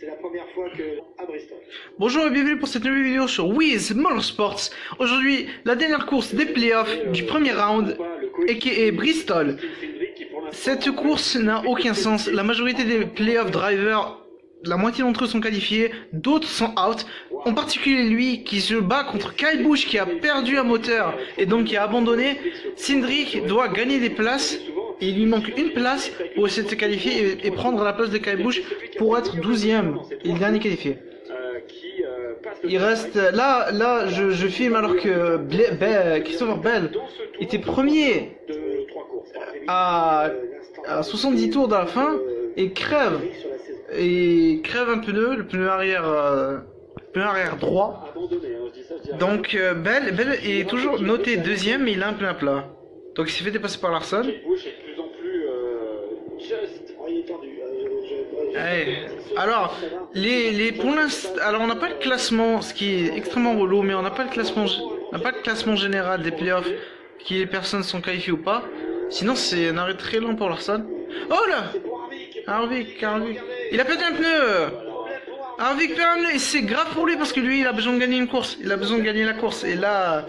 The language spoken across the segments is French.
C'est la première fois que à Bristol. Bonjour et bienvenue pour cette nouvelle vidéo sur Wiz Motorsports. Aujourd'hui, la dernière course des playoffs du premier round, aka Bristol. Cette course n'a aucun sens. La majorité des playoff drivers, la moitié d'entre eux sont qualifiés, d'autres sont out. En particulier lui qui se bat contre Kyle Busch qui a perdu un moteur et donc qui a abandonné. Cindric doit gagner des places. Et il lui manque une place pour essayer de se qualifier et prendre la place de Kyle Busch pour être 12ème et le dernier qualifié. Il reste là je filme alors que Christopher Bell était premier à 70 tours de la fin et crève un pneu, le pneu arrière droit. Donc Bell est toujours noté deuxième mais il a un pneu à plat. Donc il s'est fait dépasser par Larson. Alors, pour l'instant, alors on n'a pas le classement, ce qui est extrêmement relou, mais on n'a pas le classement général des playoffs, qui les personnes sont qualifiées ou pas. Sinon, c'est un arrêt très long pour Larson. Oh là, Harvick, il a perdu un pneu. Harvick perd un pneu et c'est grave pour lui parce que lui, il a besoin de gagner une course, il a besoin de gagner la course et là.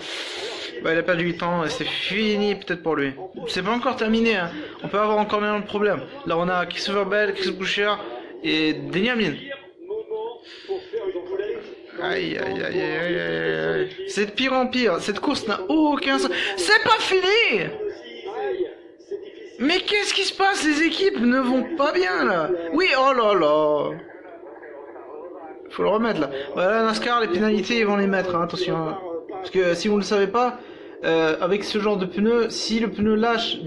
Bah, il a perdu 8 ans et c'est fini peut-être pour lui. C'est pas encore terminé, hein. On peut avoir encore un problème. Là on a Christopher Bell, Chris Buescher et Denny Hamlin. Aïe. C'est de pire en pire. Cette course n'a aucun sens. C'est pas fini. Mais qu'est-ce qui se passe? Les équipes ne vont pas bien là. Oui, oh là là. Faut le remettre là. Voilà, NASCAR, les pénalités ils vont les mettre, hein, attention. Hein. Parce que si vous ne le savez pas, avec ce genre de pneu, si le pneu lâche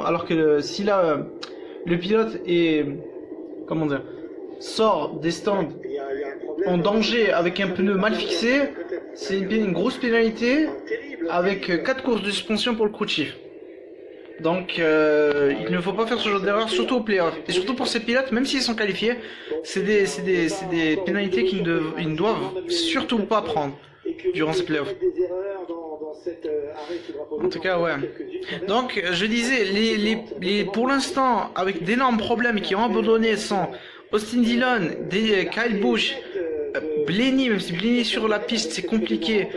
alors que si le pilote est, comment dire, sort des stands en danger avec un pneu mal fixé, c'est une grosse pénalité avec 4 courses de suspension pour le crew chief. Donc il ne faut pas faire ce genre d'erreur, surtout au playoff. Et surtout pour ces pilotes, même s'ils sont qualifiés, c'est des pénalités qu'ils ne doivent surtout pas prendre durant ces playoffs. En tout cas, ouais. Donc, je disais, pour l'instant, avec d'énormes problèmes qui ont abandonné sont Austin Dillon, Kyle Busch, Blaney, même si Blaney sur la piste c'est compliqué.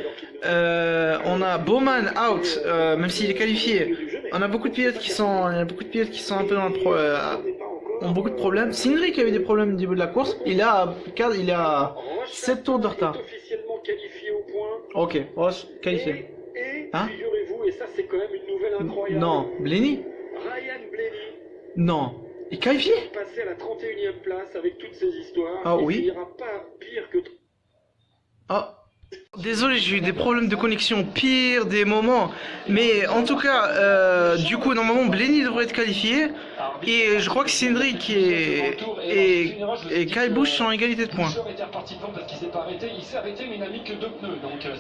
On a Bowman out, même s'il est qualifié. On a beaucoup de pilotes qui sont, un peu dans ont beaucoup de problèmes. Cindric avait des problèmes au niveau de la course. Il a 7 tours de retard. Ok, Ross, qualifié. Hein? Figurez-vous, et ça c'est quand même une nouvelle incroyable. Non, Blaney? Ryan Blaney. Non. Il est qualifié? Il est passé à la 31e place avec toutes ces histoires. Ah oui. Il n'ira pas pire que. Ah. Désolé, j'ai eu des problèmes de connexion, pire des moments. Mais en tout cas, du coup, normalement, Blaney devrait être qualifié. Et je crois que Cindric et Kyle Busch sont en égalité de points.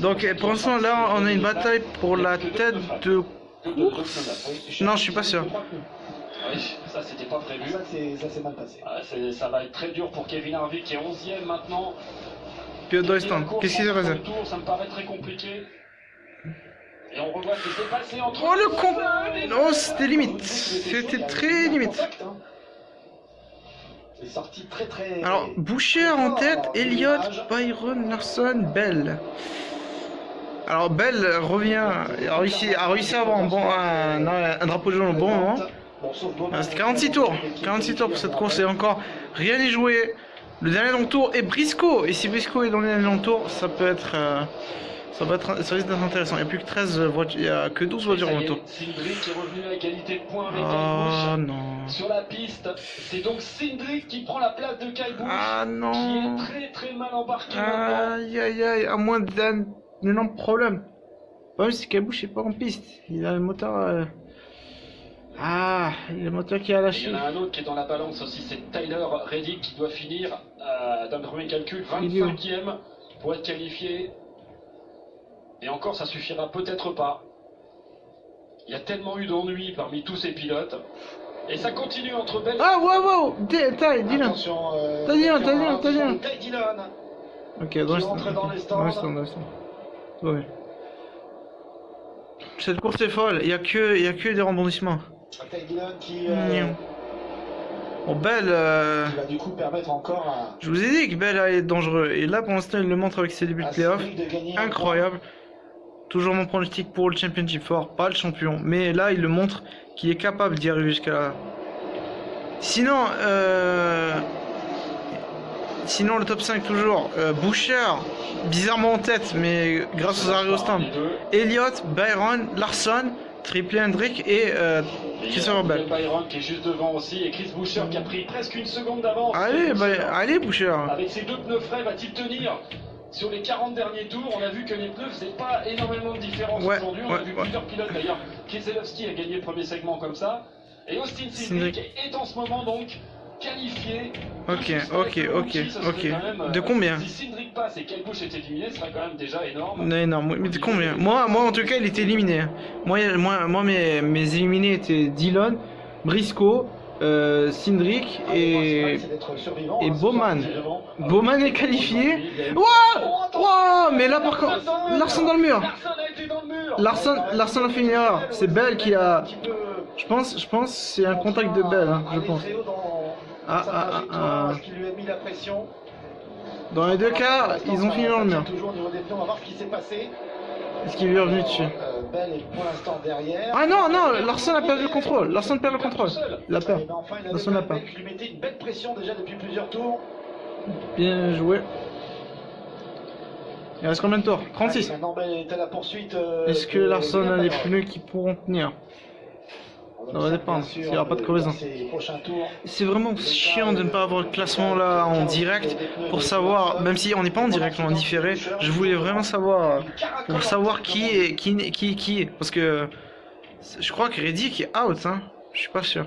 Donc pour l'instant, là, on a une bataille pour la tête de course. Non, je suis pas sûr. Oui, ça c'était pas prévu. Ça s'est mal passé. Ça va être très dur pour Kevin Harvick qui est 11ème maintenant. Pilote dans les stands. Qu'est-ce qui s'est passé? Ça me paraît très compliqué. Et on revoit ce qui s'est passé entre. Oh le con! Non, c'était limite. C'était très limite. C'est sorti très. Alors, Buescher en tête, Elliott, Byron, Larson, Bell. Alors, Bell a réussi à avoir un drapeau jaune au bon moment. C'était 46 tours. 46 tours pour cette course et encore rien n'est joué. Le dernier long tour est Briscoe. Et si Briscoe est dans le dernier long tour, ça risque d'être intéressant. Il n'y a plus que 13 voitures, il n'y a que 12 voitures en moto. Cindric est revenu à égalité de points avec Kyle Busch. Non. Sur la piste, c'est donc Cindric qui prend la place de Kyle Busch. Ah non. Qui est très mal embarqué. Aïe, à moins d'un énorme problème. Le problème c'est que Kyle Busch n'est pas en piste. Il a le moteur. Il y a le moteur qui a lâché. Il y en a un autre qui est dans la balance aussi, c'est Tyler Reddick qui doit finir, d'un premier calcul, 25e pour être qualifié. Et encore, ça suffira peut-être pas. Il y a tellement eu d'ennuis parmi tous ces pilotes. Et ça continue entre Bell. Ah, wow, Ty Dillon. Ty Dillon. Ok, dans les stands. Ouais. Cette course est folle, il y a que des rebondissements. Ty Dillon qui Bon, Bell, Qui va du coup permettre encore à je vous ai dit que Bell allait être dangereux. Et là, pour l'instant, il le montre avec ses débuts de playoff. Cédric de gagner un Incroyable. Toujours mon pronostic pour le Championship Four, pas le champion. Mais là, il le montre qu'il est capable d'y arriver jusqu'à là. Sinon, sinon, le top 5 toujours. Boucher, bizarrement en tête, mais grâce aux arrêts au stand. Elliott, Byron, Larson, Triple Hendrick et Christopher Bell. Byron qui est juste devant aussi et Chris Boucher qui a pris presque une seconde d'avance. Allez, allez Boucher. Avec ses 2 pneus frais, va-t-il tenir? Sur les 40 derniers tours, on a vu que les pneus faisaient pas énormément de différence aujourd'hui. On a vu plusieurs pilotes d'ailleurs. Keselowski a gagné le premier segment comme ça. Et Austin Cindric est en ce moment donc qualifié. Ok. De combien? Si Cindric passe et Kyle Busch est éliminé, ce serait quand même déjà énorme. Énorme, mais de combien? Moi en tout cas, il était éliminé. Moi mes éliminés étaient Dillon, Briscoe, Cindric et Bowman. Bowman est qualifié. Wow, mais là par contre, Larson dans le mur. Larson a fait une erreur. C'est Bell qui a. Je pense c'est un contact de Bell, hein, je pense. Qui lui a mis la pression. Dans les deux cas, ils ont fini dans le mur. Toujours au niveau des pneus, on va voir ce qui s'est passé. Est-ce qu'il lui est revenu dessus? Bell est pour l'instant derrière. Ah non, Larson a perdu le contrôle. Larson perd le contrôle. Il a peur. Larson n'a pas. Qui lui mettait une belle pression déjà depuis plusieurs tours. Bien joué. Il reste combien de tours? 36. Maintenant, Bell est à la poursuite. Est-ce que Larson a des pneus qui pourront tenir? Ça va dépendre, s'il n'y aura pas de crevaison. C'est vraiment chiant de ne pas avoir le classement là en direct pour savoir, même si on n'est pas en direct, on est en différé, je voulais vraiment savoir, pour savoir qui est. Parce que je crois que Reddick est out, hein. Je suis pas sûr.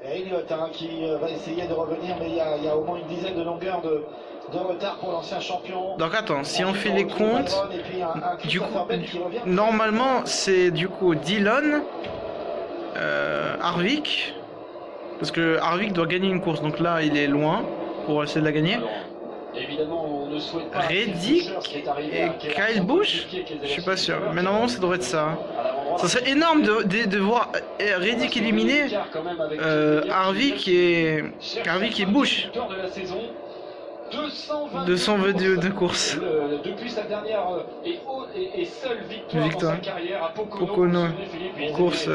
Et Elliott qui va essayer de revenir, mais il y a au moins une dizaine de longueurs de retard pour l'ancien champion. Donc attends, si on fait les comptes, du coup, normalement c'est du coup Dillon, Harvick, parce que Harvick doit gagner une course, donc là il est loin pour essayer de la gagner. Alors, évidemment, on ne souhaite pas Reddick et Kyle Busch, je suis pas sûr, mais normalement ça devrait être ça. Ça serait énorme de voir Reddick éliminé, Harvick et Busch. 222 de course. Depuis sa dernière et seule victoire dans sa carrière à Pocono, course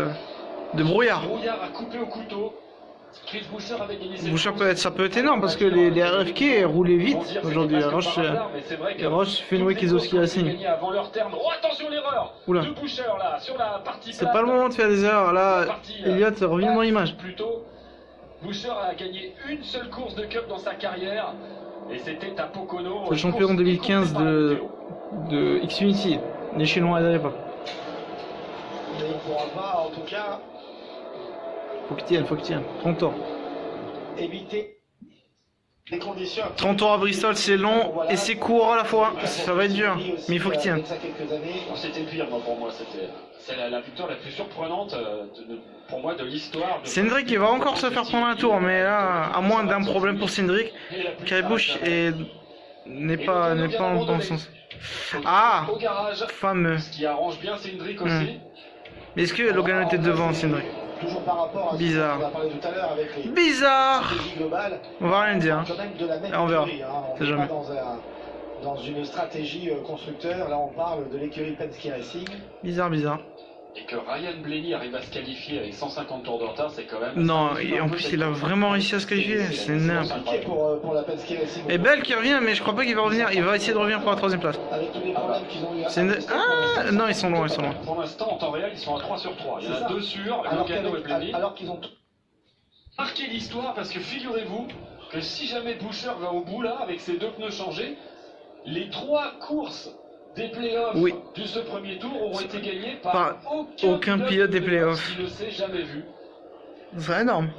de brouillard. Brouillard a coupé au couteau. Chris Boucher avait gagné ses Boucher ça peut être énorme parce que les RFK roulaient vite aujourd'hui. Roche Fenwick Keselowski Racing. Avant leur terme. Oh attention l'erreur de Boucher là sur la partie. C'est pas le moment de faire des erreurs là. Elliott revient dans l'image. Plutôt, Boucher a gagné une seule course de Cup dans sa carrière. Et c'était à Pocono. C'est le champion 2015 de Xfinity, né chez nous à l'époque. Mais il ne pourra pas, en tout cas, faut qu'il tienne. 30 tours. Éviter les conditions. 30 tours à Bristol, c'est long et c'est court à la fois. Ça va être dur, mais il faut qu'il tienne. C'était pire pour moi. C'est la victoire la plus surprenante pour moi de l'histoire. Cindric il va encore se faire prendre un tour, mais là, à moins d'un problème pour Cindric, Kyle Busch n'est pas en bon sens. Ah, fameux. Ce qui arrange bien Cindric aussi. Mais est-ce que Logan était devant Cindric? Bizarre. Bizarre. On va rien dire. On verra. C'est jamais. Dans une stratégie constructeur, là on parle de l'écurie Penske Racing. Bizarre. Et que Ryan Blaney arrive à se qualifier avec 150 tours de retard, c'est quand même... Non, et en plus il a vraiment réussi à se qualifier, c'est n'importe quoi. Et Bell qui revient, mais je crois pas qu'il va revenir, il va essayer de revenir pour la 3ème place. Ah non, ils sont loin. Pour l'instant, en temps réel, ils sont à 3 sur 3. Il y en a 2 sur Logano et Blaney. Alors qu'ils ont marqué l'histoire, parce que figurez-vous que si jamais Boucher va au bout là, avec ses 2 pneus changés, les 3 courses des playoffs de ce premier tour auront été gagnés par aucun pilote des playoffs. Qui ne s'est jamais vu. C'est énorme.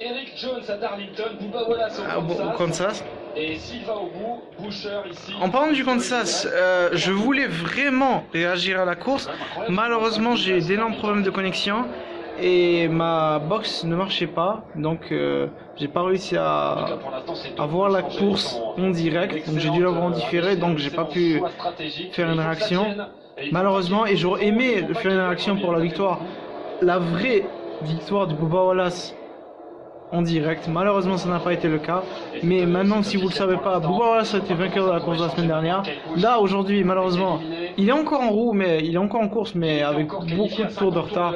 Eric Jones à Darlington, Bubba Wallace au Kansas. Et s'il va au bout, Boucher ici. En parlant du Kansas, je voulais vraiment réagir à la course. Malheureusement, j'ai d'énormes problèmes de connexion et ma box ne marchait pas, donc j'ai pas réussi à voir la course en direct, donc j'ai dû l'avoir en différé, donc j'ai pas pu faire une réaction malheureusement, et j'aurais aimé faire une réaction pour la victoire, la vraie victoire de Bubba Wallace en direct. Malheureusement, ça n'a pas été le cas. Mais maintenant, si vous le savez pas, Bubba Wallace a été vainqueur de la course de la semaine dernière. Là, aujourd'hui, malheureusement, il est encore en roue, mais il est encore en course, mais avec beaucoup de tours de retard.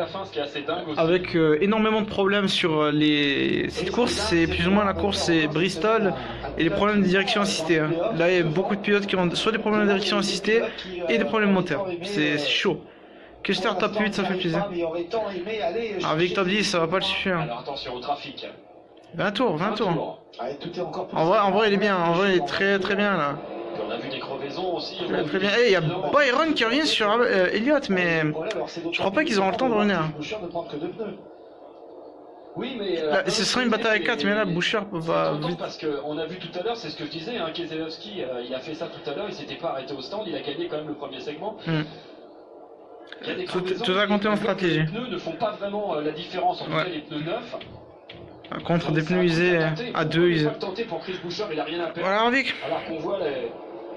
Avec énormément de problèmes sur les sites courses. C'est plus ou moins la course, c'est Bristol et les problèmes de direction assistée. Hein. Là, il y a beaucoup de pilotes qui ont soit des problèmes de direction assistée et des problèmes moteurs. C'est chaud. Custer top 8, ça fait plaisir. Avec top 10, ça va pas le suffire. Alors attention au trafic. 20 tours, 20 tours. En vrai, il est bien. En vrai, il est très très bien là. On a vu des crevaisons aussi. Très bien. Et il y a Byron qui revient sur Elliott, mais je crois pas qu'ils auront le temps de revenir. Oui, mais Ce sera une bataille à 4, mais là, Boucher va vite. Parce qu'on a vu tout à l'heure, c'est ce que je disais, hein, Keselowski, il a fait ça tout à l'heure, il s'était pas arrêté au stand, il a gagné quand même le premier segment. Il y a des Tout a compté en stratégie. Les pneus ne font pas vraiment la différence, en tout cas les pneus neufs. Contre des pneus usés à 2 usés. Pour Chris Boucher, il a rien à perdre. Voilà Harvick. Alors qu'on voit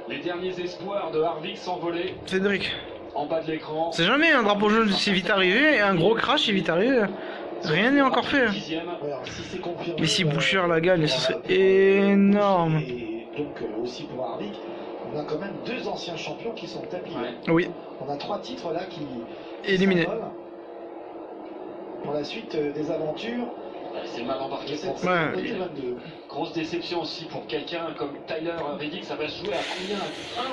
les derniers espoirs de Harvick s'envoler. Cédric. En bas de l'écran. C'est jamais un drapeau jaune si vite arrivé, et un gros crash si vite arrivé. Rien n'est encore fait. Mais si Boucher la gagne, ce serait énorme. Et donc aussi pour Harvick, on a quand même 2 anciens champions qui sont tapis. Oui. On a 3 titres là qui éliminés. Pour la suite des aventures. C'est mal embarqué pour 2022. Grosse déception aussi pour quelqu'un comme Tyler Reddick. Ça va se jouer à combien?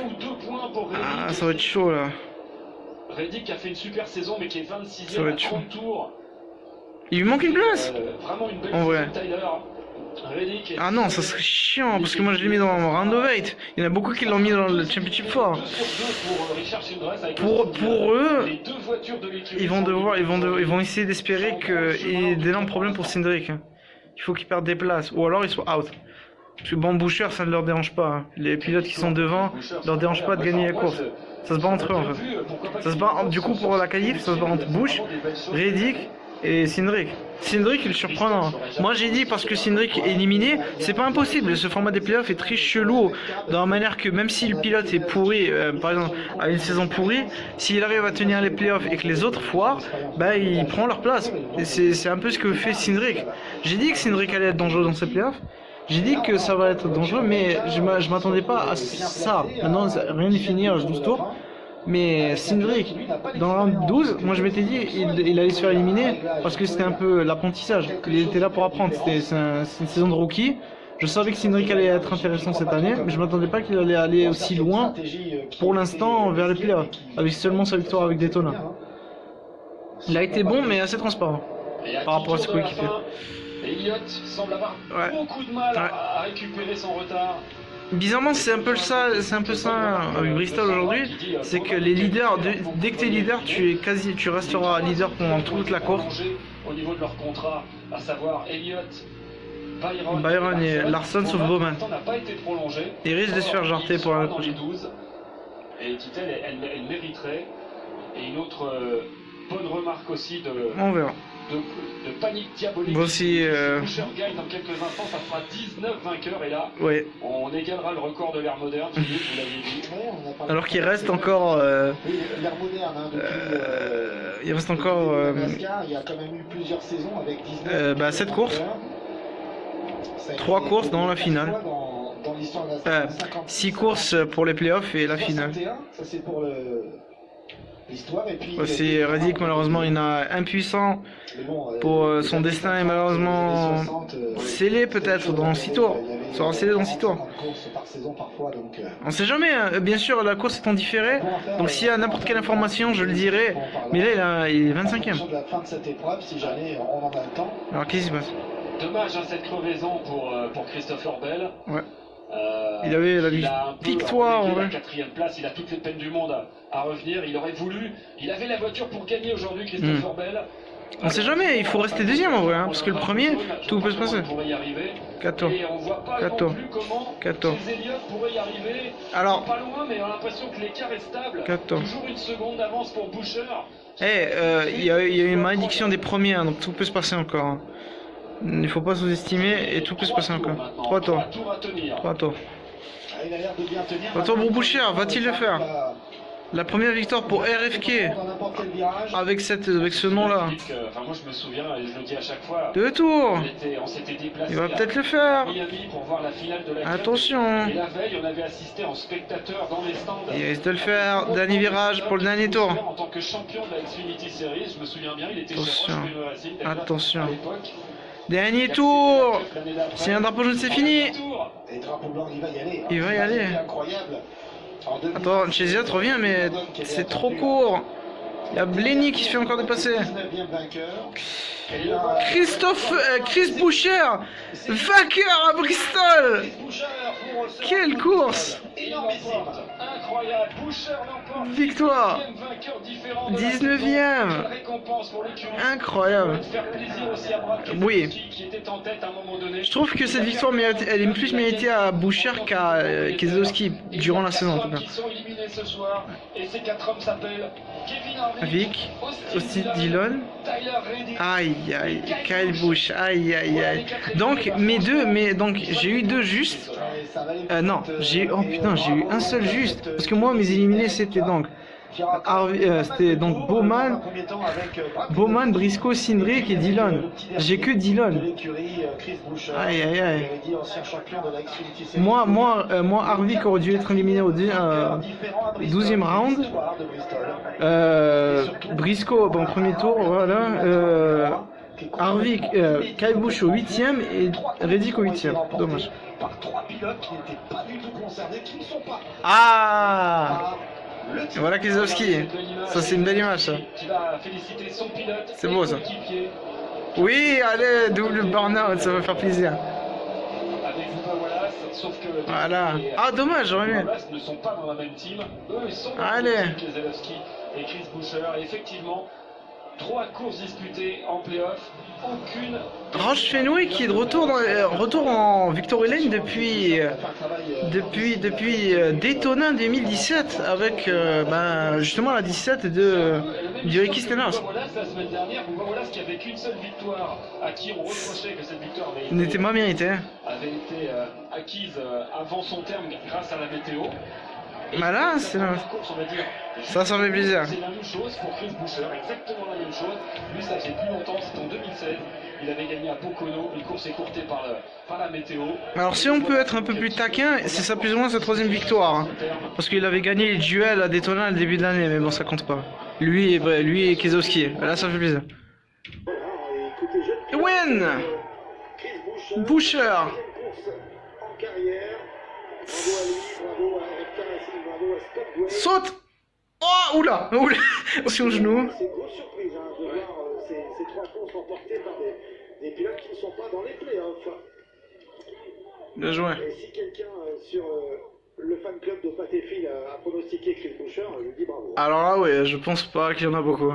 1 ou 2 points pour Reddick. Ah, ça va être chaud là. Reddick qui a fait une super saison mais qui est 26e à 30 tours. Il lui manque une place. Vraiment une belle en vrai. Tyler. Reddick. Ah non, ça serait chiant parce que moi je l'ai mis dans le round of 8. Il y en a beaucoup qui l'ont mis dans le Championship 4. Pour eux, ils vont essayer d'espérer qu'il y ait d'énormes problèmes pour Cindric. Il faut qu'ils perdent des places ou alors ils soient out. Parce que bon, Boucher, ça ne leur dérange pas. Les pilotes qui sont devant, ne leur dérange pas de gagner la course. Ça se bat entre eux en fait. Ça se bat, du coup pour la qualif, ça se bat entre Busch, Reddick et Cindric. Cindric il est surprenant. Moi j'ai dit parce que Cindric est éliminé, c'est pas impossible. Ce format des playoffs est très chelou dans la manière que même si le pilote est pourri, par exemple a une saison pourrie, s'il arrive à tenir les playoffs et que les autres foirent, bah il prend leur place. Et c'est un peu ce que fait Cindric. J'ai dit que Cindric allait être dangereux dans ces playoffs. J'ai dit que ça va être dangereux, mais je m'attendais pas à ça. Maintenant rien n'est fini, 12 tours. Mais Cindric, dans le round 12, moi je m'étais dit il allait se faire éliminer parce que c'était un peu l'apprentissage. Il était là pour apprendre, c'est une saison de rookie. Je savais que Cindric allait être intéressant cette année, mais je m'attendais pas qu'il allait aller aussi loin pour l'instant vers les playoffs, avec seulement sa victoire avec Daytona. Il a été bon, mais assez transparent par rapport à ses coéquipiers. Elliott semble avoir beaucoup de mal à récupérer son retard. Bizarrement, c'est un peu ça avec Bristol aujourd'hui, c'est que les leaders, dès que tu es leader, tu resteras leader pendant toute la course. Au niveau de leur contrat, à savoir Elliott, Byron et Larson sauf Bowman. n'a pas été prolongé. Ils risquent de se faire jarter pour l'année prochaine. Et Tittel, elle mériterait. Et une autre bonne remarque aussi on verra. De panique diabolique. Voici. Boucher gagne dans quelques instants, ça fera 19 vainqueurs et là, on égalera le record de l'ère moderne. Vous l'aviez dit. Alors qu'il reste encore. L'ère moderne, il reste encore. Il y a quand même eu plusieurs saisons avec 19. 7 courses. 3 courses dans la finale. 6 courses pour les playoffs et la finale. Ça c'est pour Voici Reddick, malheureusement il a impuissant pour son destin est malheureusement scellé peut-être dans 6 tours. Il sera scellé dans 6 tours. On sait jamais, hein. Bien sûr la course est en différé, donc s'il y a n'importe quelle information je le dirai, mais là il est 25ème. Alors qu'est-ce qui se passe? Dommage cette crevaison pour Christopher Bell. Ouais. Il avait la victoire en vrai. La 4ème place, il a toutes les peines du monde à revenir. Il aurait voulu, il avait la voiture pour gagner aujourd'hui, Christopher Bell. On sait jamais, il faut rester deuxième en vrai, hein, parce que le premier, tout peut se passer. 4 tours. 4 tours. 4 tours. Alors, pas loin, mais on a l'impression que l'écart est stable. 4 tours. Toujours une seconde d'avance pour Boucher. Il y a une malédiction des premiers, hein, donc tout peut se passer encore. Hein. Il faut pas sous-estimer et tout peut se passer encore. 3 tours. 3 tours. 3 tours pour Boucher, va-t-il le faire? La première victoire pour RFK Dans n'importe quel virage. avec ce nom-là. Enfin, moi je me souviens, et je le dis à chaque fois, 2 tours. on s'était déplacé Il va à peut-être le faire. Miami pour voir la finale de la Cup. Attention. Et la veille, on avait assisté en spectateur dans les stands. Il risque de le faire. Dernier virage pour le dernier tour. En tant que champion de la Xfinity Series, je me souviens bien, il était Attention. chez Roche Green Racing déjà, Attention. à l'époque. Dernier tour. Si un drapeau jaune, c'est fini. Et drapeau blanc, il va y aller. Il va y aller. C'est incroyable. En 2000, Attends, Cheziat revient, mais c'est trop court. Il y a Blenny qui se fait encore dépasser. 19e vainqueur. Chris Boucher, vainqueur à Bristol. Quelle course! Énormissime. Incroyable. Boucher l'emporte. Victoire. 19e. Récompense pour l'écurie. Incroyable. Faire plaisir aussi à Brad Oui. qui était en tête à un moment donné. Je trouve que cette victoire elle est plus méritée à Boucher qu'à Keselowski durant la saison en tout cas. Qui sont éliminés ce soir et ces 4 hommes s'appellent Kevin Harvick, Vic, aussi Dillon. Tyler Reddick. Aïe aïe, Kyle Busch, aïe aïe aïe. Donc j'ai eu 2 justes. Non, oh putain, j'ai eu un seul juste. Parce que moi mes éliminés c'était donc Bowman, Briscoe, Cindric et Dillon. J'ai que Dillon. Aïe aïe aïe. Moi Harvick aurait dû être éliminé au 12e round. Briscoe bon premier tour, voilà. Harvick, Kyle Busch au 8e et Reddick au 8e. Dommage. Par 3 pilotes qui n'étaient pas du tout concernés, qui ne sont pas. Ah! Et voilà Keselowski. Ça c'est une belle image ça. C'est beau ça. Oui, allez, double burn-out, ça va faire plaisir. Voilà. Ah dommage, j'aurais aimé. Ne sont pas dans la même team. Eux, ils sont allez. Keselowski et Chris Boucher. Et effectivement, 3 courses disputées en playoff, aucune. Roche Fenwick qui est de retour en Victory Lane depuis Daytona 2017 avec justement la 17 du Ricky Stenhouse. Voilà, la semaine dernière, voilà ce qui avait qu'une seule victoire, à qui on reprochait que cette victoire n'était pas méritée. Avait été acquise avant son terme grâce à la météo. Bah là, c'est la... ça fait plaisir. C'est la même chose pour Chris Boucher, exactement la même chose. Lui, ça fait plus longtemps, c'était en 2016. Il avait gagné à Pocono, une course écourtée par la météo. Alors si on peut être un peu plus taquin, c'est ça plus ou moins sa 3e victoire. Hein. Parce qu'il avait gagné les duels à Daytona à le début de l'année, mais bon, ça compte pas. Lui et Keselowski. Là, ça fait plaisir. Win Boucher. Saute. Oh, oula, sur le genou. C'est une grosse surprise de voir ces 3 courses remportées par des pilotes qui ne sont pas dans les playoffs. Bien joué. Et si quelqu'un sur le fan club de Patéfil a pronostiqué Chris Boucher, je lui dis bravo. Alors là, ouais, je pense pas qu'il y en a beaucoup.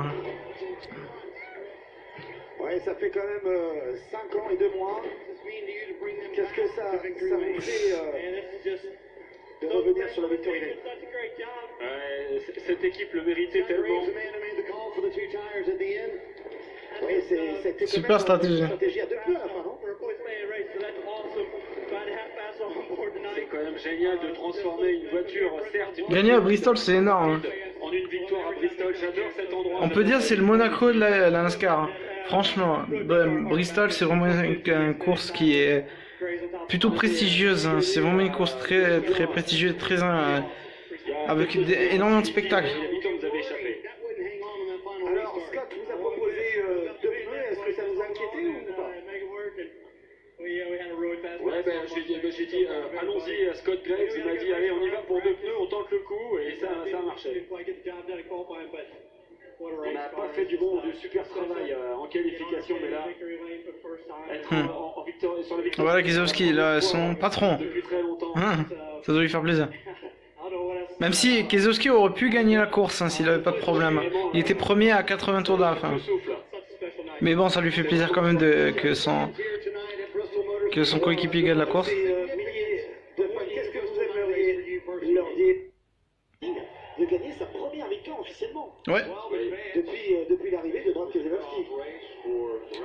Ouais, ça fait quand même 5 ans et 2 mois. Qu'est-ce que ça vous fait de revenir sur la victoire? Cette équipe le méritait tellement. Oui, c'était super stratégie. À 2 pneus à la fin, non? C'est quand même génial de transformer une voiture, certes. Gagner à Bristol, c'est énorme. En une victoire à Bristol, j'adore cet endroit. On peut dire c'est le Monaco de la NASCAR. Hein. Franchement, Bristol, c'est vraiment une course qui est plutôt prestigieuse. Hein. C'est vraiment une course très très prestigieuse, très avec énormément de spectacles. Alors, Scott vous a proposé 2 pneus, est-ce que ça vous a inquiété ou pas? Ouais, j'ai dit allons-y à Scott Graves, il m'a dit allez on y va pour 2 pneus, on tente le coup et ça a marché. On n'a pas fait du super travail en qualification, mais là, être en victoire, sur la victoire. Voilà Keselowski, là, son patron. Depuis très longtemps. Ça doit lui faire plaisir. Même si Keselowski aurait pu gagner la course hein, s'il avait pas de problème. Il était premier à 80 tours de la fin. Mais bon, ça lui fait plaisir quand même que son coéquipier gagne la course. Qu'est-ce que vous aimeriez leur dire de gagner sa première victoire officiellement? Ouais. Depuis l'arrivée de Brad Keselowski.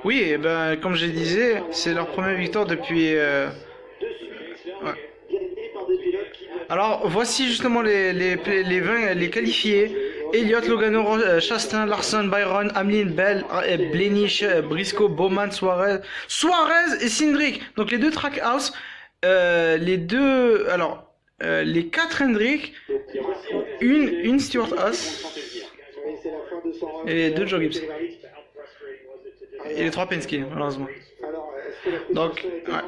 Oui, et ben comme je disais, c'est leur première victoire depuis. Ouais. Alors, voici justement les qualifiés. Elliott, Logano, Chastain, Larson, Byron, Hamlin, Bell, Blenich, Briscoe, Bowman, Suarez et Cindric. Donc les deux Trackhouse, les 4 Hendrick, une Stewart Haas et les 2 Joe Gibbs. Et les 3 Penske, malheureusement. Donc, ouais.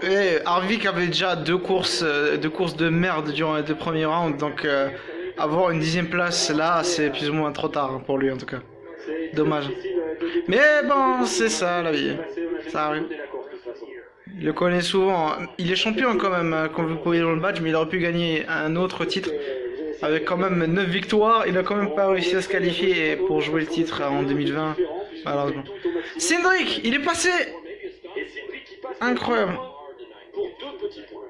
Et Harvick avait déjà 2 courses de merde durant les 2 premiers rounds, donc avoir une 10e place là, c'est plus ou moins trop tard hein, pour lui en tout cas. Dommage. Mais bon, c'est ça la vie. Ça arrive. Il le connaît souvent. Il est champion quand même, comme vous pouvez dans le badge, mais il aurait pu gagner un autre titre. Avec quand même 9 victoires, il a quand même pas réussi à se qualifier pour jouer le titre en 2020. Malheureusement. Cindric, il est passé. Incroyable. Pour 2 petits points.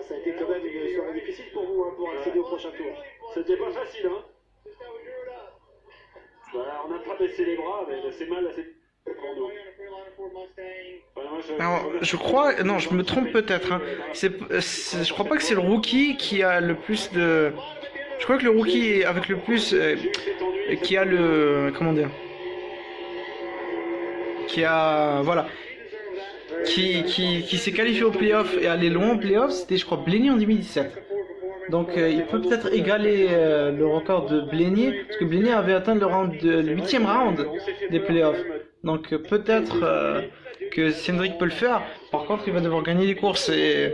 Ça a été quand même une soirée difficile pour vous pour accéder au prochain tour. C'était pas facile, hein. Voilà, on n'a pas baissé les bras, mais c'est mal assez pour nous. Alors, je crois, non, je me trompe peut-être. Hein. Je crois pas que c'est le rookie qui a le plus de. Je crois que le rookie avec le plus, qui a le, comment dire, qui a, voilà, qui s'est qualifié au playoff et allé loin au playoff, c'était je crois Blenny en 2017. Donc il peut peut-être égaler le record de Blenny, parce que Blenny avait atteint le 8e round des playoffs. Donc peut-être que Cindric peut le faire. Par contre, il va devoir gagner des courses et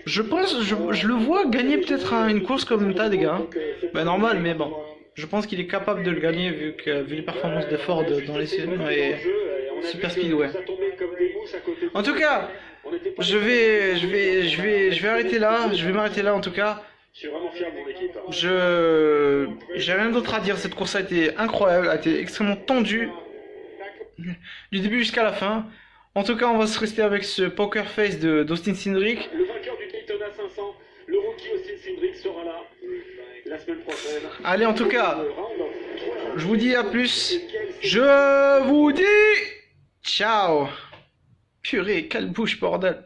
je pense, je le vois gagner peut-être une course comme ça, des gars. Ben normal, mais bon. Je pense qu'il est capable de le gagner vu les performances de Ford dans les saisons et Super Speedway. En tout cas, je vais arrêter là. Je vais m'arrêter là en tout cas. Je suis vraiment fier de mon équipe. J'ai rien d'autre à dire. Cette course a été incroyable, a été extrêmement tendue du début jusqu'à la fin. En tout cas, on va se rester avec ce poker face d'Austin Cindric. Le vainqueur du Daytona 500, le rookie Austin Cindric sera là la semaine prochaine. Allez, en tout cas, je vous dis à plus. Je vous dis ciao. Purée, quelle bouche, bordel.